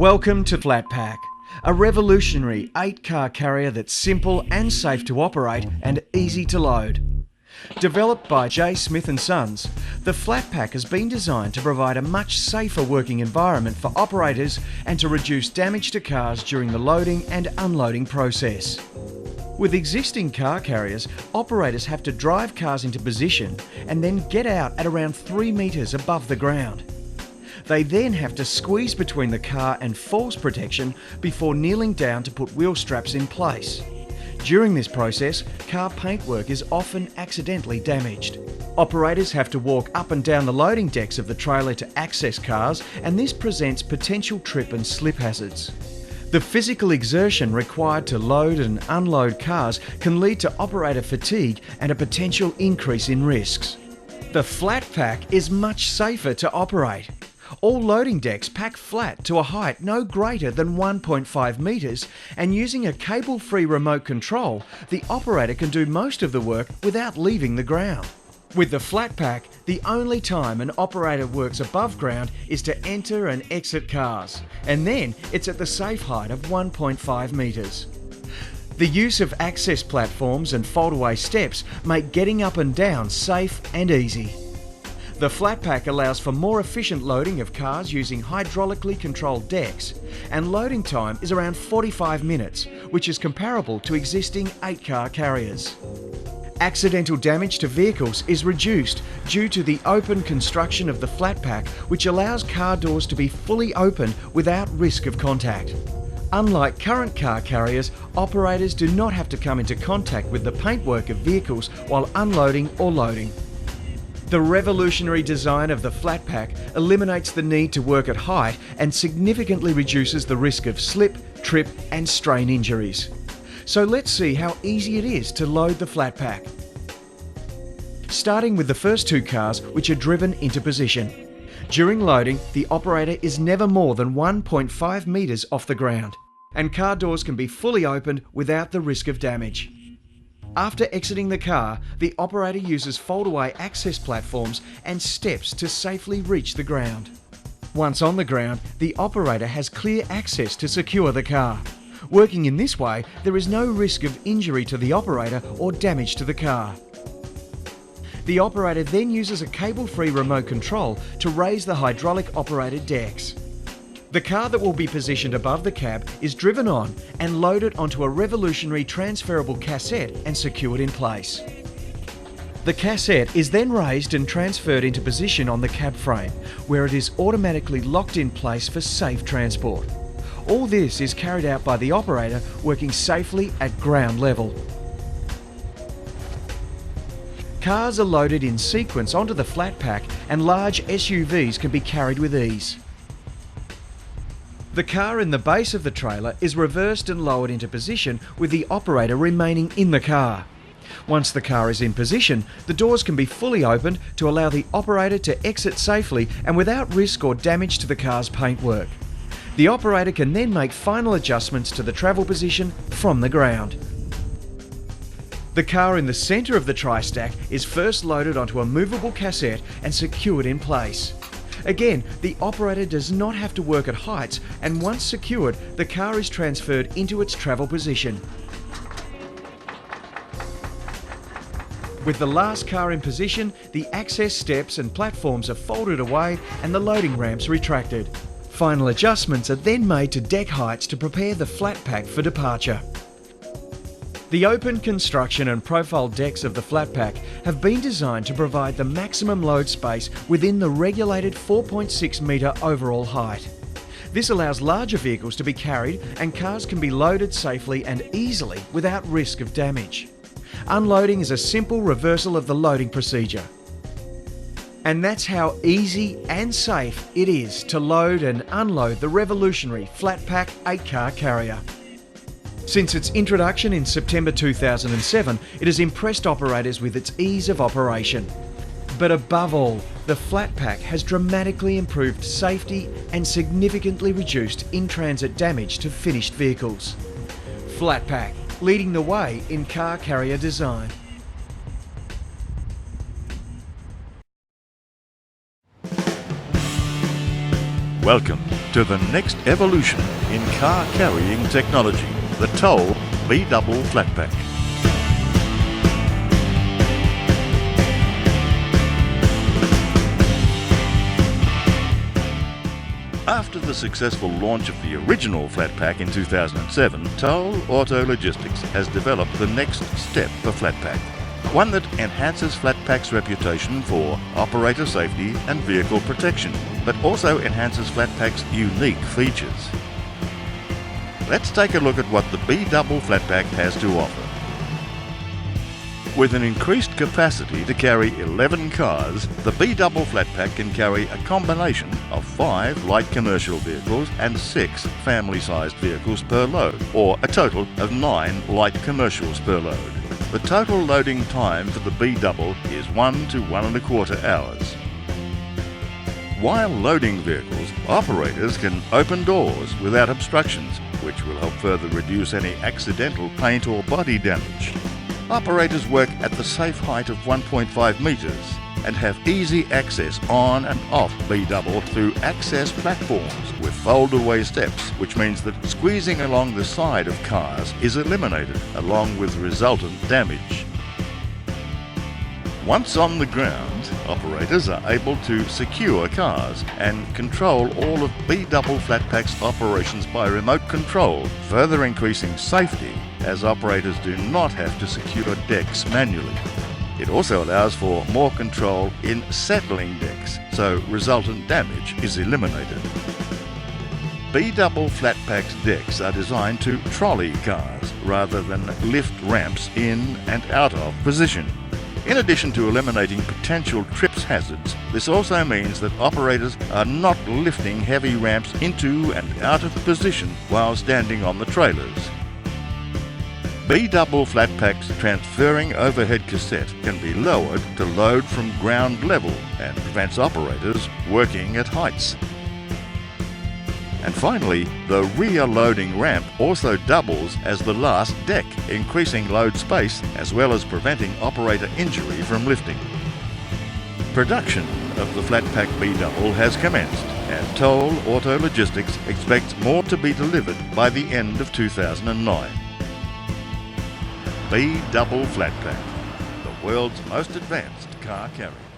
Welcome to FlatPack, a revolutionary 8-car carrier that's simple and safe to operate and easy to load. Developed by J. Smith & Sons, the FlatPack has been designed to provide a much safer working environment for operators and to reduce damage to cars during the loading and unloading process. With existing car carriers, operators have to drive cars into position and then get out at around 3 metres above the ground. They then have to squeeze between the car and falls protection before kneeling down to put wheel straps in place. During this process, car paintwork is often accidentally damaged. Operators have to walk up and down the loading decks of the trailer to access cars, and this presents potential trip and slip hazards. The physical exertion required to load and unload cars can lead to operator fatigue and a potential increase in risks. The FlatPack is much safer to operate. All loading decks pack flat to a height no greater than 1.5 metres, and using a cable-free remote control, the operator can do most of the work without leaving the ground. With the FlatPack, the only time an operator works above ground is to enter and exit cars, and then it's at the safe height of 1.5 metres. The use of access platforms and fold-away steps make getting up and down safe and easy. The FlatPack allows for more efficient loading of cars using hydraulically controlled decks, and loading time is around 45 minutes, which is comparable to existing 8-car carriers. Accidental damage to vehicles is reduced due to the open construction of the FlatPack, which allows car doors to be fully open without risk of contact. Unlike current car carriers, operators do not have to come into contact with the paintwork of vehicles while unloading or loading. The revolutionary design of the FlatPack eliminates the need to work at height and significantly reduces the risk of slip, trip and strain injuries. So let's see how easy it is to load the FlatPack. Starting with the first 2 cars, which are driven into position. During loading, the operator is never more than 1.5 metres off the ground, and car doors can be fully opened without the risk of damage. After exiting the car, the operator uses fold-away access platforms and steps to safely reach the ground. Once on the ground, the operator has clear access to secure the car. Working in this way, there is no risk of injury to the operator or damage to the car. The operator then uses a cable-free remote control to raise the hydraulic-operated decks. The car that will be positioned above the cab is driven on and loaded onto a revolutionary transferable cassette and secured in place. The cassette is then raised and transferred into position on the cab frame, where it is automatically locked in place for safe transport. All this is carried out by the operator working safely at ground level. Cars are loaded in sequence onto the FlatPack, and large SUVs can be carried with ease. The car in the base of the trailer is reversed and lowered into position with the operator remaining in the car. Once the car is in position, the doors can be fully opened to allow the operator to exit safely and without risk or damage to the car's paintwork. The operator can then make final adjustments to the travel position from the ground. The car in the centre of the tri-stack is first loaded onto a movable cassette and secured in place. Again, the operator does not have to work at heights, and once secured, the car is transferred into its travel position. With the last car in position, the access steps and platforms are folded away and the loading ramps retracted. Final adjustments are then made to deck heights to prepare the FlatPack for departure. The open construction and profile decks of the FlatPack have been designed to provide the maximum load space within the regulated 4.6 metre overall height. This allows larger vehicles to be carried, and cars can be loaded safely and easily without risk of damage. Unloading is a simple reversal of the loading procedure. And that's how easy and safe it is to load and unload the revolutionary FlatPack 8-car carrier. Since its introduction in September 2007, it has impressed operators with its ease of operation. But above all, the FlatPack has dramatically improved safety and significantly reduced in-transit damage to finished vehicles. FlatPack, leading the way in car carrier design. Welcome to the next evolution in car carrying technology, the Toll B-Double FlatPack. After the successful launch of the original FlatPack in 2007, Toll Auto Logistics has developed the next step for FlatPack, one that enhances FlatPack's reputation for operator safety and vehicle protection, but also enhances FlatPack's unique features. Let's take a look at what the B-Double FlatPack has to offer. With an increased capacity to carry 11 cars, the B-Double FlatPack can carry a combination of 5 light commercial vehicles and 6 family-sized vehicles per load, or a total of 9 light commercials per load. The total loading time for the B-Double is 1 to 1.25 hours. While loading vehicles, operators can open doors without obstructions, which will help further reduce any accidental paint or body damage. Operators work at the safe height of 1.5 metres and have easy access on and off B-Double through access platforms with fold-away steps, which means that squeezing along the side of cars is eliminated, along with resultant damage. Once on the ground, operators are able to secure cars and control all of B-Double FlatPack's operations by remote control, further increasing safety as operators do not have to secure decks manually. It also allows for more control in settling decks, so resultant damage is eliminated. B-Double FlatPack's decks are designed to trolley cars rather than lift ramps in and out of position. In addition to eliminating potential trips hazards, this also means that operators are not lifting heavy ramps into and out of position while standing on the trailers. B-Double FlatPack's transferring overhead cassette can be lowered to load from ground level and prevents operators working at heights. And finally, the rear loading ramp also doubles as the last deck, increasing load space as well as preventing operator injury from lifting. Production of the FlatPack B-Double has commenced, and Toll Auto Logistics expects more to be delivered by the end of 2009. B-Double FlatPack, the world's most advanced car carrier.